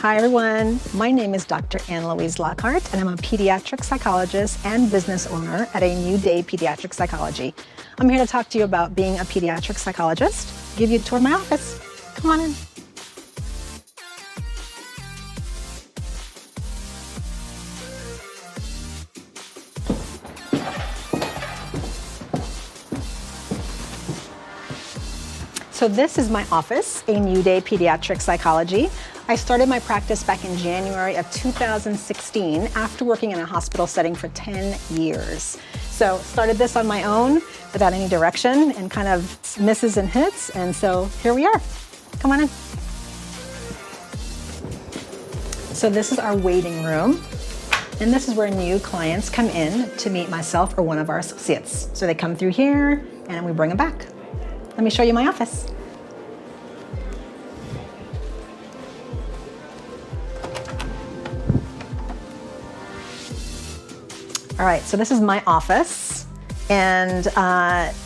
Hi everyone, my name is Dr. Ann-Louise Lockhart and I'm a pediatric psychologist and business owner at A New Day Pediatric Psychology. I'm here to talk to you about being a pediatric psychologist, give you a tour of my office. Come on in. So this is my office, A New Day Pediatric Psychology. I started my practice back in January of 2016 after working in a hospital setting for 10 years. So started this on my own without any direction and kind of misses and hits, and so here we are. Come on in. So this is our waiting room, and this is where new clients come in to meet myself or one of our associates. So they come through here and we bring them back. Let me show you my office. All right, so this is my office, and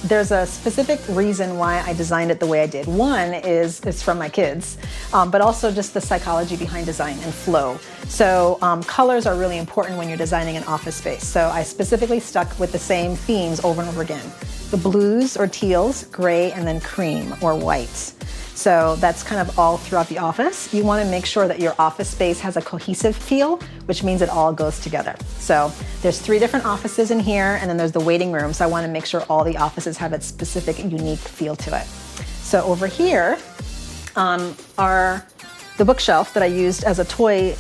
there's a specific reason why I designed it the way I did. One is it's from my kids, but also just the psychology behind design and flow. So colors are really important when you're designing an office space. So I specifically stuck with the same themes over and over again. The blues or teals, gray, and then cream or white. So that's kind of all throughout the office. You want to make sure that your office space has a cohesive feel, which means it all goes together. So there's 3 different offices in here, and then there's the waiting room. So I want to make sure all the offices have its specific, unique feel to it. So over here are the bookshelf that I used as a toy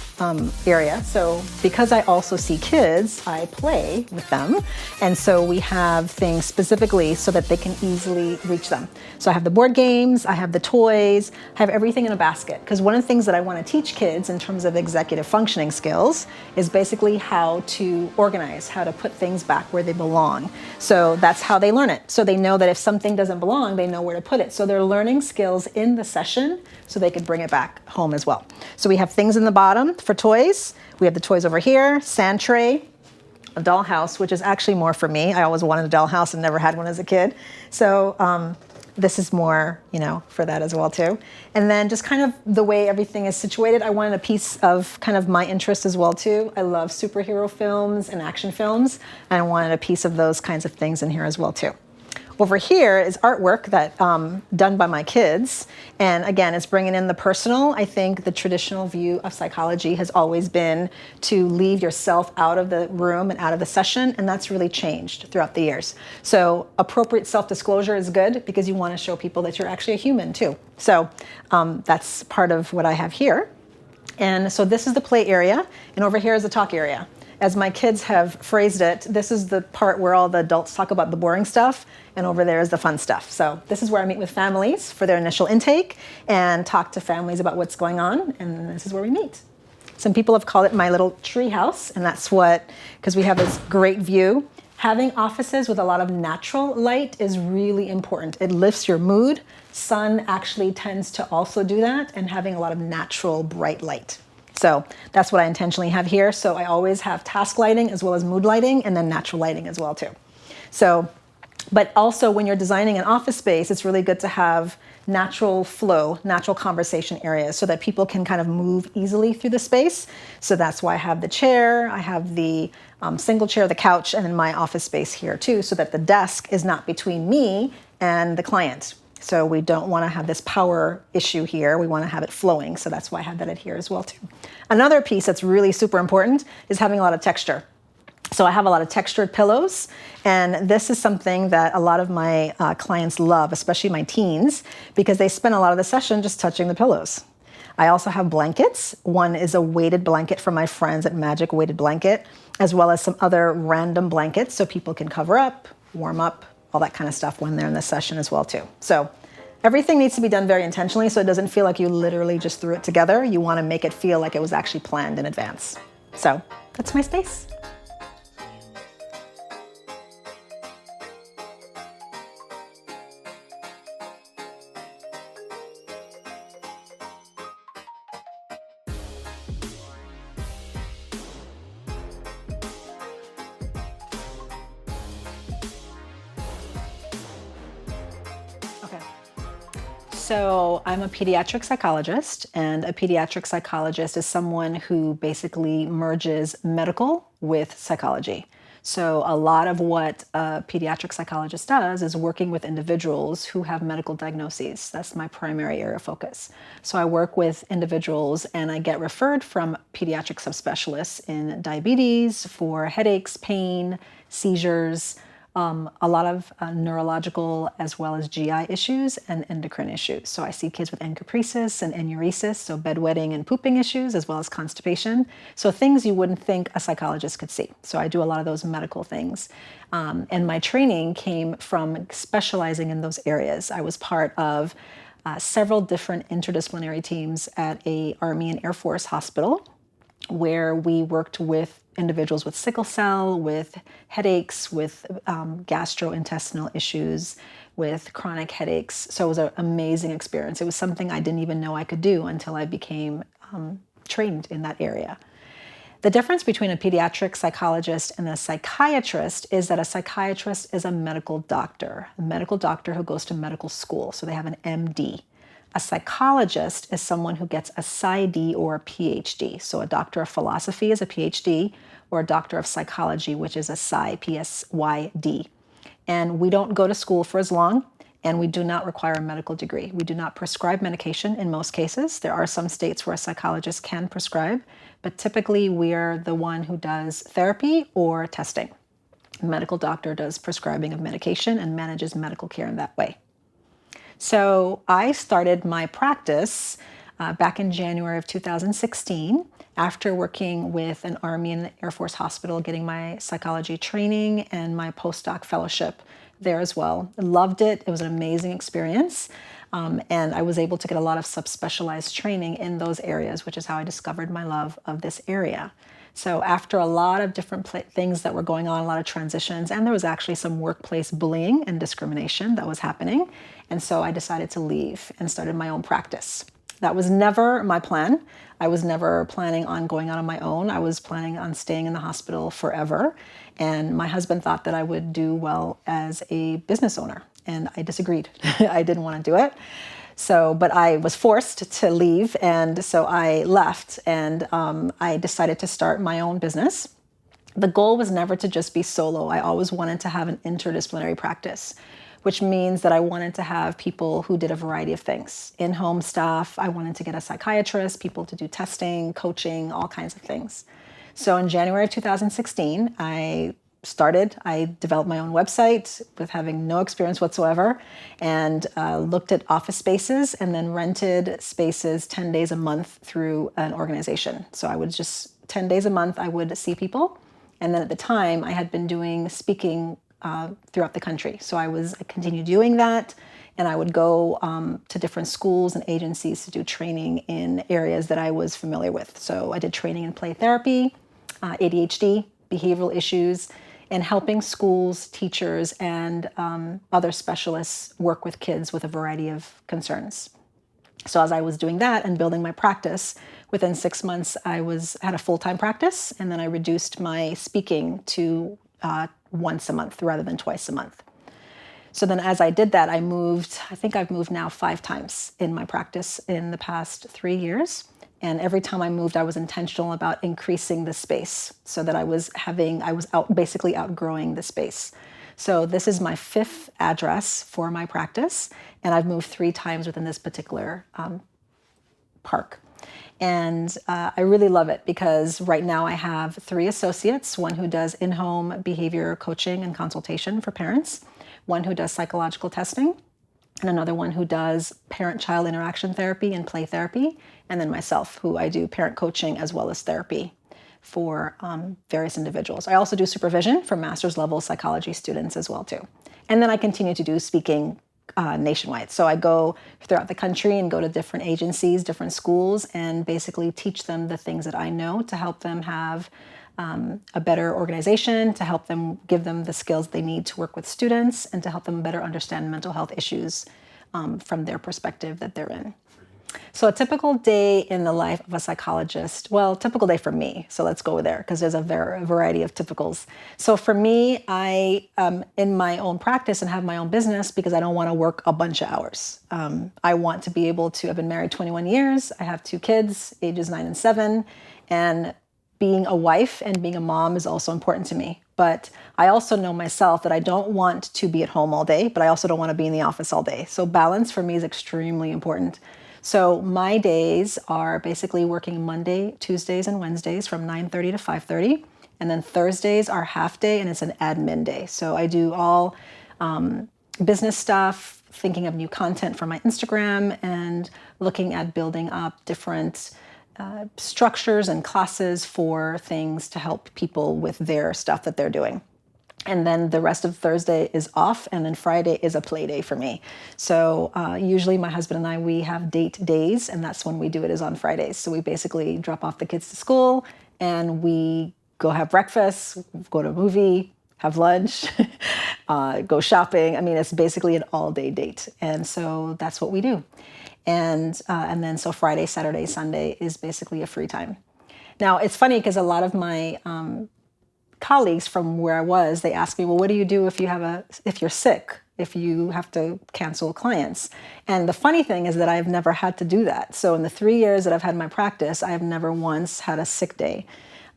area. So because I also see kids, I play with them. And so we have things specifically so that they can easily reach them. So I have the board games, I have the toys, I have everything in a basket. Because one of the things that I want to teach kids in terms of executive functioning skills is basically how to organize, how to put things back where they belong. So that's how they learn it. So they know that if something doesn't belong, they know where to put it. So they're learning skills in the session so they could bring it back home as well. So we have things in the bottom for toys. We have the toys over here, sand tray, a dollhouse, which is actually more for me. I always wanted a dollhouse and never had one as a kid. So this is more, for that as well too. And then just kind of the way everything is situated, I wanted a piece of kind of my interest as well too. I love superhero films and action films, and I wanted a piece of those kinds of things in here as well too. Over here is artwork that done by my kids. And again, it's bringing in the personal. I think the traditional view of psychology has always been to leave yourself out of the room and out of the session, and that's really changed throughout the years. So appropriate self-disclosure is good because you want to show people that you're actually a human too. So that's part of what I have here. And so this is the play area, and over here is the talk area. As my kids have phrased it, this is the part where all the adults talk about the boring stuff, and over there is the fun stuff. So this is where I meet with families for their initial intake and talk to families about what's going on, and this is where we meet. Some people have called it my little tree house, and that's because we have this great view. Having offices with a lot of natural light is really important. It lifts your mood. Sun actually tends to also do that, and having a lot of natural bright light. So that's what I intentionally have here. So I always have task lighting as well as mood lighting, and then natural lighting as well too. So, but also when you're designing an office space, it's really good to have natural flow, natural conversation areas so that people can kind of move easily through the space. So that's why I have the chair, I have the single chair, the couch, and then my office space here too, so that the desk is not between me and the client. So we don't want to have this power issue here. We want to have it flowing. So that's why I have that here as well too. Another piece that's really super important is having a lot of texture. So I have a lot of textured pillows, and this is something that a lot of my clients love, especially my teens, because they spend a lot of the session just touching the pillows. I also have blankets. One is a weighted blanket from my friends at Magic Weighted Blanket, as well as some other random blankets so people can cover up, warm up, all that kind of stuff when they're in the session as well too. So everything needs to be done very intentionally so it doesn't feel like you literally just threw it together. You want to make it feel like it was actually planned in advance. So that's my space. So I'm a pediatric psychologist, and a pediatric psychologist is someone who basically merges medical with psychology. So a lot of what a pediatric psychologist does is working with individuals who have medical diagnoses. That's my primary area of focus. So I work with individuals and I get referred from pediatric subspecialists in diabetes for headaches, pain, seizures, a lot of neurological as well as GI issues and endocrine issues. So I see kids with encopresis and enuresis, so bedwetting and pooping issues, as well as constipation. So things you wouldn't think a psychologist could see. So I do a lot of those medical things. And my training came from specializing in those areas. I was part of several different interdisciplinary teams at a Army and Air Force hospital where we worked with individuals with sickle cell, with headaches, with gastrointestinal issues, with chronic headaches. So it was an amazing experience. It was something I didn't even know I could do until I became trained in that area. The difference between a pediatric psychologist and a psychiatrist is that a psychiatrist is a medical doctor who goes to medical school. So they have an MD. A psychologist is someone who gets a PsyD or a PhD. So a doctor of philosophy is a PhD, or a doctor of psychology, which is a PSYD. And we don't go to school for as long, and we do not require a medical degree. We do not prescribe medication in most cases. There are some states where a psychologist can prescribe, but typically we are the one who does therapy or testing. A medical doctor does prescribing of medication and manages medical care in that way. So I started my practice back in January of 2016 after working with an Army and Air Force hospital, getting my psychology training and my postdoc fellowship there as well. I loved it. It was an amazing experience. And I was able to get a lot of subspecialized training in those areas, which is how I discovered my love of this area. So after a lot of different things that were going on, a lot of transitions, and there was actually some workplace bullying and discrimination that was happening. And so I decided to leave and started my own practice. That was never my plan. I was never planning on going out on my own. I was planning on staying in the hospital forever. And my husband thought that I would do well as a business owner. And I disagreed. I didn't want to do it. So, but I was forced to leave, and so I left, and I decided to start my own business. The goal was never to just be solo. I always wanted to have an interdisciplinary practice, which means that I wanted to have people who did a variety of things. In-home staff, I wanted to get a psychiatrist, people to do testing, coaching, all kinds of things. So in January of 2016, I developed my own website with having no experience whatsoever, and looked at office spaces and then rented spaces 10 days a month through an organization. So I would just, 10 days a month, I would see people. And then at the time, I had been doing speaking throughout the country. So I continued doing that, and I would go to different schools and agencies to do training in areas that I was familiar with. So I did training in play therapy, ADHD, behavioral issues, and helping schools, teachers, and other specialists work with kids with a variety of concerns. So as I was doing that and building my practice, within 6 months I had a full-time practice, and then I reduced my speaking to once a month rather than twice a month. So then as I did that, I think I've moved now 5 times in my practice in the past 3 years. And every time I moved, I was intentional about increasing the space so that I was basically outgrowing the space. So this is my 5th address for my practice, and I've moved 3 times within this particular park. And I really love it because right now I have 3 associates, one who does in-home behavior coaching and consultation for parents, one who does psychological testing, and another one who does parent-child interaction therapy and play therapy, and then myself, who I do parent coaching as well as therapy for various individuals. I also do supervision for master's level psychology students as well too. And then I continue to do speaking nationwide. So I go throughout the country and go to different agencies, different schools, and basically teach them the things that I know to help them have a better organization, to help them, give them the skills they need to work with students, and to help them better understand mental health issues from their perspective that they're in. So a typical day in the life of a psychologist, well, typical day for me. So let's go there because there's a variety of typicals. So for me, I am in my own practice and have my own business because I don't want to work a bunch of hours. I want to be able to, I've been married 21 years. I have 2 kids, ages 9 and 7. And being a wife and being a mom is also important to me. But I also know myself that I don't want to be at home all day, but I also don't want to be in the office all day. So balance for me is extremely important. So my days are basically working Monday, Tuesdays, and Wednesdays from 9:30 to 5:30. And then Thursdays are half day and it's an admin day. So I do all business stuff, thinking of new content for my Instagram and looking at building up different structures and classes for things to help people with their stuff that they're doing. And then the rest of Thursday is off, and then Friday is a play day for me. So usually my husband and I, we have date days, and that's when we do it is on Fridays. So we basically drop off the kids to school, and we go have breakfast, go to a movie, have lunch, go shopping. I mean, it's basically an all-day date. And so that's what we do. And then so Friday, Saturday, Sunday is basically a free time. Now, it's funny because a lot of my colleagues from where I was, they ask me, well, what do you do if you're sick, if you have to cancel clients? And the funny thing is that I've never had to do that. So in the 3 years that I've had my practice, I have never once had a sick day.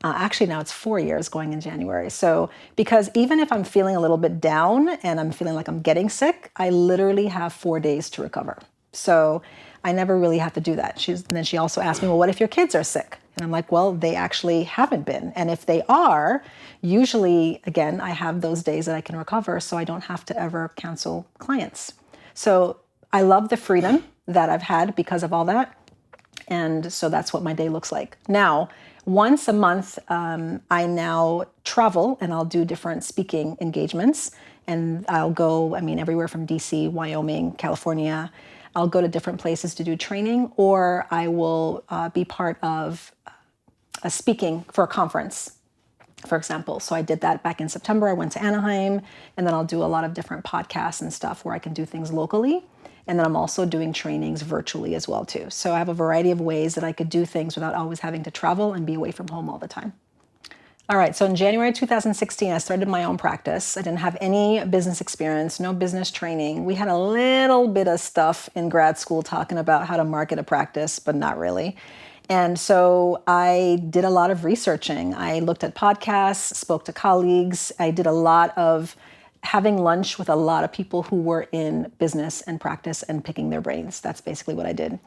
Actually, now it's 4 years going in January. So because even if I'm feeling a little bit down and I'm feeling like I'm getting sick, I literally have 4 days to recover. So I never really have to do that. Then she also asked me, well, what if your kids are sick? And I'm like, well, they actually haven't been. And if they are, usually, again, I have those days that I can recover so I don't have to ever cancel clients. So I love the freedom that I've had because of all that. And so that's what my day looks like. Now, once a month, I now travel and I'll do different speaking engagements. And I'll go, everywhere from DC, Wyoming, California. I'll go to different places to do training, or I will be part of a speaking for a conference, for example. So I did that back in September. I went to Anaheim, and then I'll do a lot of different podcasts and stuff where I can do things locally. And then I'm also doing trainings virtually as well too. So I have a variety of ways that I could do things without always having to travel and be away from home all the time. All right, so in January 2016, I started my own practice. I didn't have any business experience, no business training. We had a little bit of stuff in grad school talking about how to market a practice, but not really. And so I did a lot of researching. I looked at podcasts, spoke to colleagues. I did a lot of having lunch with a lot of people who were in business and practice and picking their brains. That's basically what I did.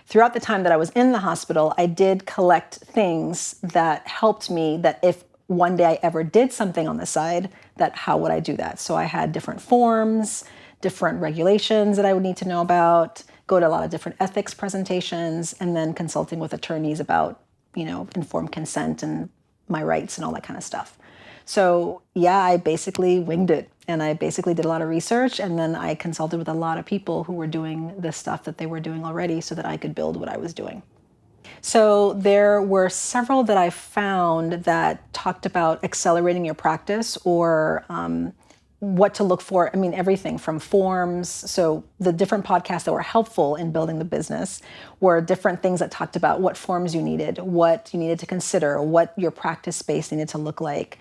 Throughout the time that I was in the hospital, I did collect things that helped me, that if one day I ever did something on the side, that how would I do that? So I had different forms, different regulations that I would need to know about, go to a lot of different ethics presentations, and then consulting with attorneys about, informed consent and my rights and all that kind of stuff. So yeah, I basically winged it. And I basically did a lot of research, and then I consulted with a lot of people who were doing the stuff that they were doing already so that I could build what I was doing. So there were several that I found that talked about accelerating your practice or what to look for. Everything from forms. So the different podcasts that were helpful in building the business were different things that talked about what forms you needed, what you needed to consider, what your practice space needed to look like.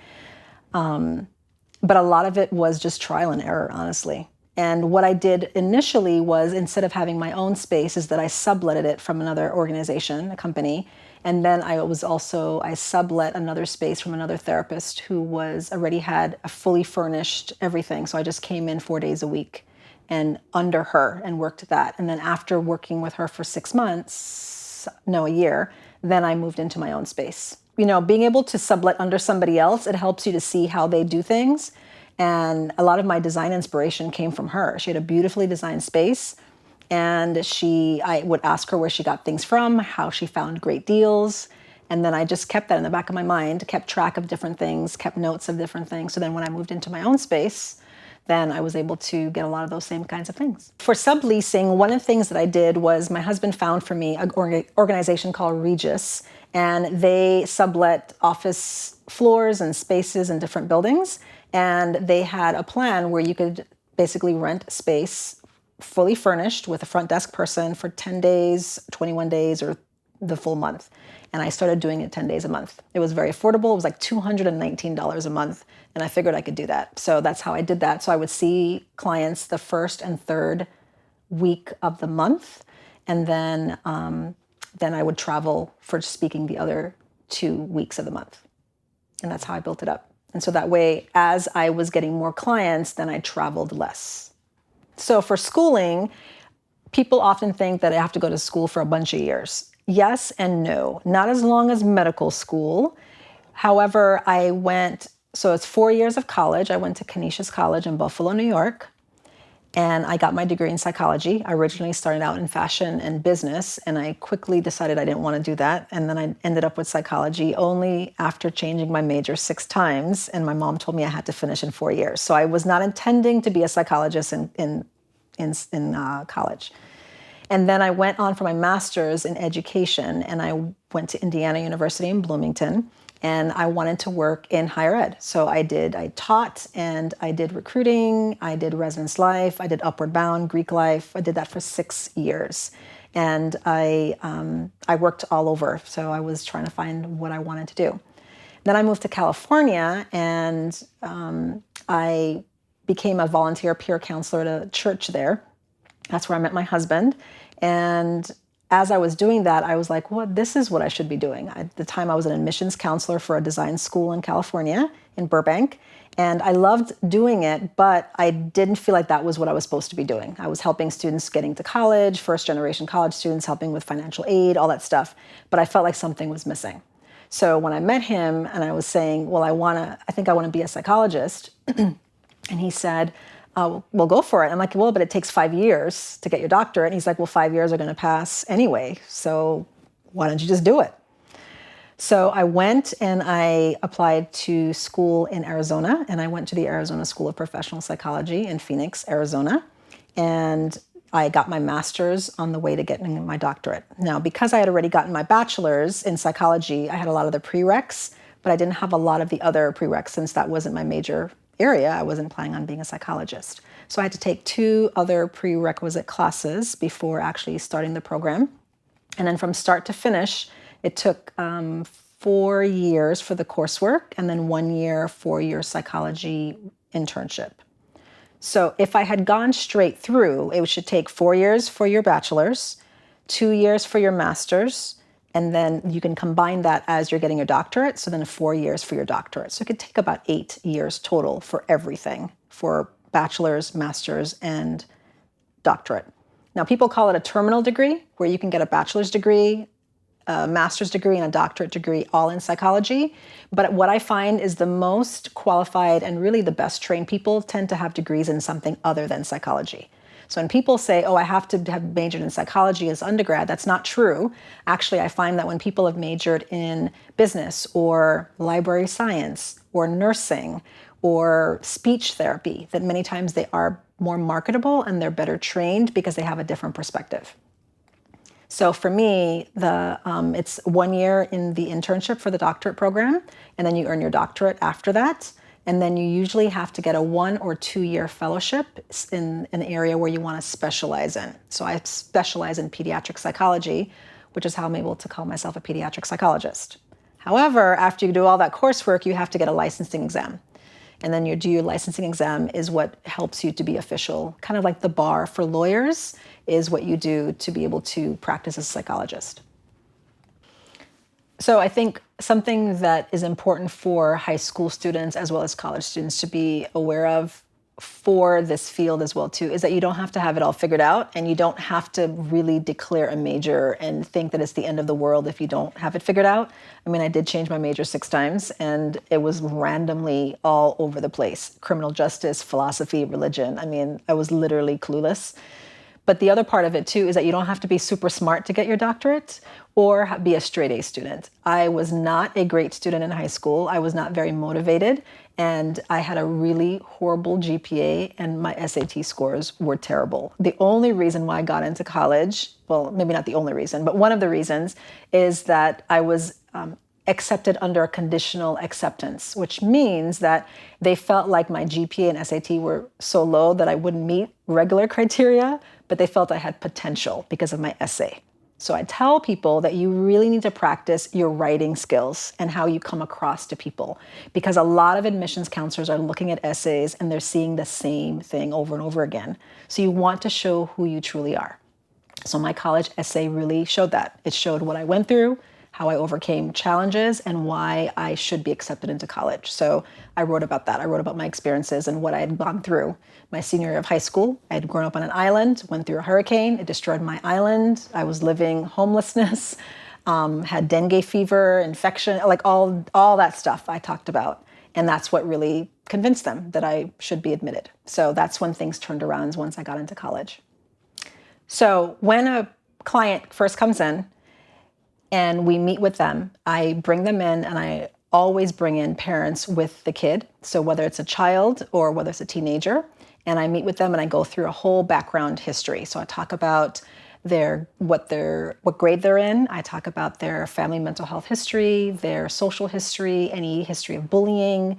But a lot of it was just trial and error, honestly. And what I did initially was, instead of having my own space, is that I subletted it from another organization, a company. And then I sublet another space from another therapist who already had a fully furnished everything. So I just came in 4 days a week and under her and worked that. And then after working with her for a year, then I moved into my own space. Being able to sublet under somebody else, it helps you to see how they do things. And a lot of my design inspiration came from her. She had a beautifully designed space, and I would ask her where she got things from, how she found great deals. And then I just kept that in the back of my mind, kept track of different things, kept notes of different things. So then when I moved into my own space, then I was able to get a lot of those same kinds of things. For subleasing, one of the things that I did was my husband found for me an organization called Regis, and they sublet office floors and spaces in different buildings. And they had a plan where you could basically rent space fully furnished with a front desk person for 10 days, 21 days, or the full month. And I started doing it 10 days a month. It was very affordable. It was like $219 a month. And I figured I could do that. So that's how I did that. So I would see clients the first and third week of the month. And then I would travel for speaking the other 2 weeks of the month. And that's how I built it up. And so that way, as I was getting more clients, then I traveled less. So for schooling, people often think that I have to go to school for a bunch of years. Yes and no. Not as long as medical school. However, so it's 4 years of college. I went to Canisius College in Buffalo, New York. And I got my degree in psychology. I originally started out in fashion and business, and I quickly decided I didn't want to do that. And then I ended up with psychology only after changing my major 6 times, and my mom told me I had to finish in 4 years. So I was not intending to be a psychologist in college. And then I went on for my master's in education, and I went to Indiana University in Bloomington. And I wanted to work in higher ed. So I taught and I did recruiting, I did residence life, I did Upward Bound, Greek life. I did that for 6 years. And I worked all over. So I was trying to find what I wanted to do. Then I moved to California and I became a volunteer peer counselor at a church there. That's where I met my husband. And as I was doing that, I was like, well, this is what I should be doing. At the time, I was an admissions counselor for a design school in California, in Burbank. And I loved doing it, but I didn't feel like that was what I was supposed to be doing. I was helping students getting to college, first-generation college students, helping with financial aid, all that stuff. But I felt like something was missing. So when I met him and I was saying, well, I think I want to be a psychologist. And he said, well, go for it. I'm like, well, but it takes 5 years to get your doctorate. And he's like, well, 5 years are going to pass anyway. So why don't you just do it? So I went and I applied to school in Arizona. And I went to the Arizona School of Professional Psychology in Phoenix, Arizona. And I got my master's on the way to getting my doctorate. Now, because I had already gotten my bachelor's in psychology, I had a lot of the prereqs, but I didn't have a lot of the other prereqs since that wasn't my major area. I wasn't planning on being a psychologist. So I had to take 2 other prerequisite classes before actually starting the program. And then from start to finish, it took 4 years for the coursework and then 1 year for your psychology internship. So if I had gone straight through, it should take 4 years for your bachelor's, 2 years for your master's, and then you can combine that as you're getting your doctorate. So then 4 years for your doctorate. So it could take about 8 years total for everything, for bachelor's, master's, and doctorate. Now, people call it a terminal degree, where you can get a bachelor's degree, a master's degree, and a doctorate degree all in psychology. But what I find is the most qualified and really the best trained people tend to have degrees in something other than psychology. So when people say, oh, I have to have majored in psychology as undergrad, that's not true. Actually, I find that when people have majored in business or library science or nursing or speech therapy, that many times they are more marketable and they're better trained because they have a different perspective. So for me, it's 1 year in the internship for the doctorate program, and then you earn your doctorate after that. And then you usually have to get a 1 or 2 year fellowship in an area where you want to specialize in. So I specialize in pediatric psychology, which is how I'm able to call myself a pediatric psychologist. However, after you do all that coursework, you have to get a licensing exam. And then you do your licensing exam is what helps you to be official. Kind of like the bar for lawyers is what you do to be able to practice as a psychologist. So I think something that is important for high school students as well as college students to be aware of for this field as well too is that you don't have to have it all figured out, and you don't have to really declare a major and think that it's the end of the world if you don't have it figured out. I mean, I did change my major 6 times and it was randomly all over the place. Criminal justice, philosophy, religion. I mean, I was literally clueless. But the other part of it too is that you don't have to be super smart to get your doctorate or be a straight A student. I was not a great student in high school. I was not very motivated, and I had a really horrible GPA, and my SAT scores were terrible. The only reason why I got into college, well, maybe not the only reason, but one of the reasons is that I was accepted under a conditional acceptance, which means that they felt like my GPA and SAT were so low that I wouldn't meet regular criteria, but they felt I had potential because of my essay. So I tell people that you really need to practice your writing skills and how you come across to people, because a lot of admissions counselors are looking at essays and they're seeing the same thing over and over again. So you want to show who you truly are. So my college essay really showed that. It showed what I went through, how I overcame challenges, and why I should be accepted into college. So I wrote about that. I wrote about my experiences and what I had gone through. My senior year of high school, I had grown up on an island, went through a hurricane, it destroyed my island. I was living homelessness, had dengue fever, infection, like all that stuff I talked about. And that's what really convinced them that I should be admitted. So that's when things turned around, once I got into college. So when a client first comes in, and we meet with them, I bring them in, and I always bring in parents with the kid. So whether it's a child or whether it's a teenager, and I meet with them and I go through a whole background history. So I talk about what grade they're in. I talk about their family mental health history, their social history, any history of bullying,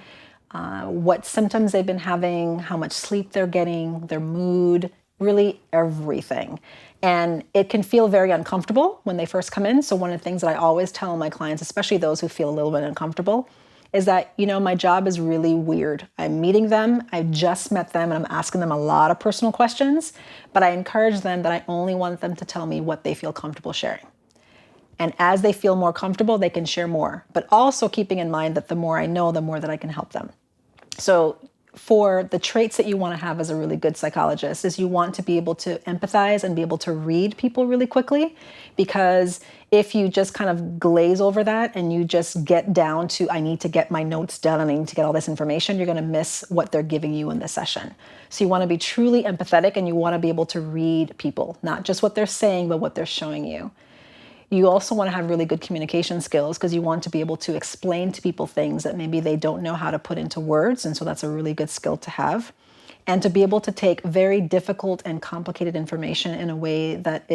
what symptoms they've been having, how much sleep they're getting, their mood, really everything. And it can feel very uncomfortable when they first come in. So one of the things that I always tell my clients, especially those who feel a little bit uncomfortable, is that, my job is really weird. I'm meeting them, I just met them, and I'm asking them a lot of personal questions, but I encourage them that I only want them to tell me what they feel comfortable sharing. And as they feel more comfortable, they can share more, but also keeping in mind that the more I know, the more that I can help them. So for the traits that you want to have as a really good psychologist is you want to be able to empathize and be able to read people really quickly, because if you just kind of glaze over that and you just get down to, I need to get my notes done and I need to get all this information, you're going to miss what they're giving you in the session. So you want to be truly empathetic and you want to be able to read people, not just what they're saying, but what they're showing you. You also want to have really good communication skills because you want to be able to explain to people things that maybe they don't know how to put into words. And so that's a really good skill to have. And to be able to take very difficult and complicated information in a way that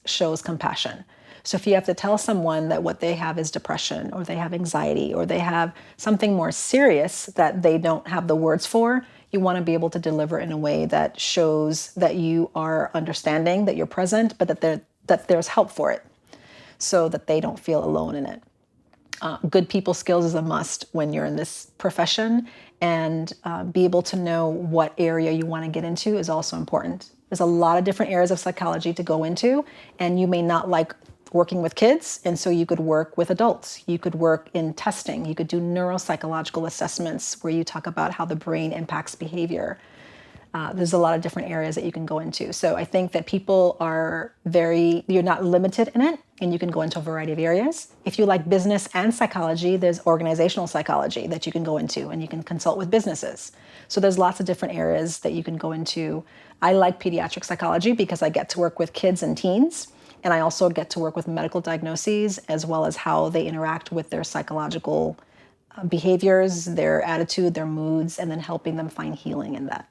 shows compassion. So if you have to tell someone that what they have is depression, or they have anxiety, or they have something more serious that they don't have the words for, you want to be able to deliver in a way that shows that you are understanding, that you're present, but that there's help for it, so that they don't feel alone in it. Good people skills is a must when you're in this profession, and be able to know what area you want to get into is also important. There's a lot of different areas of psychology to go into, and you may not like working with kids, and so you could work with adults. You could work in testing. You could do neuropsychological assessments where you talk about how the brain impacts behavior. There's a lot of different areas that you can go into. So I think that people you're not limited in it, and you can go into a variety of areas. If you like business and psychology, there's organizational psychology that you can go into, and you can consult with businesses. So there's lots of different areas that you can go into. I like pediatric psychology because I get to work with kids and teens, and I also get to work with medical diagnoses as well as how they interact with their psychological behaviors, their attitude, their moods, and then helping them find healing in that.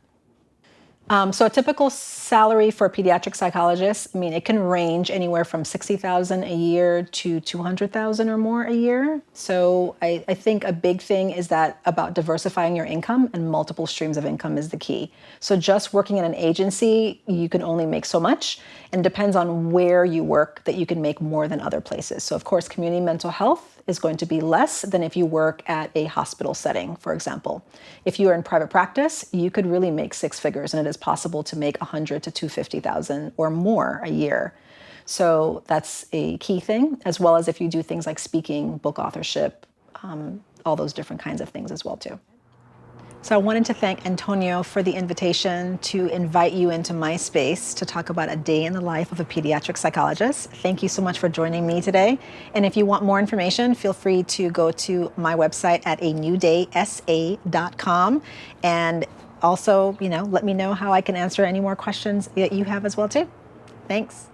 So a typical salary for a pediatric psychologist, it can range anywhere from $60,000 a year to $200,000 or more a year. So I think a big thing is that about diversifying your income, and multiple streams of income is the key. So just working in an agency, you can only make so much, and depends on where you work that you can make more than other places. So of course, community mental health is going to be less than if you work at a hospital setting, for example. If you are in private practice, you could really make six figures, and it is possible to make $100,000 to $250,000 or more a year. So that's a key thing, as well as if you do things like speaking, book authorship, all those different kinds of things as well too. So I wanted to thank Antonio for the invitation to invite you into my space to talk about a day in the life of a pediatric psychologist. Thank you so much for joining me today. And if you want more information, feel free to go to my website at anewdaysa.com. And also, let me know how I can answer any more questions that you have as well too. Thanks.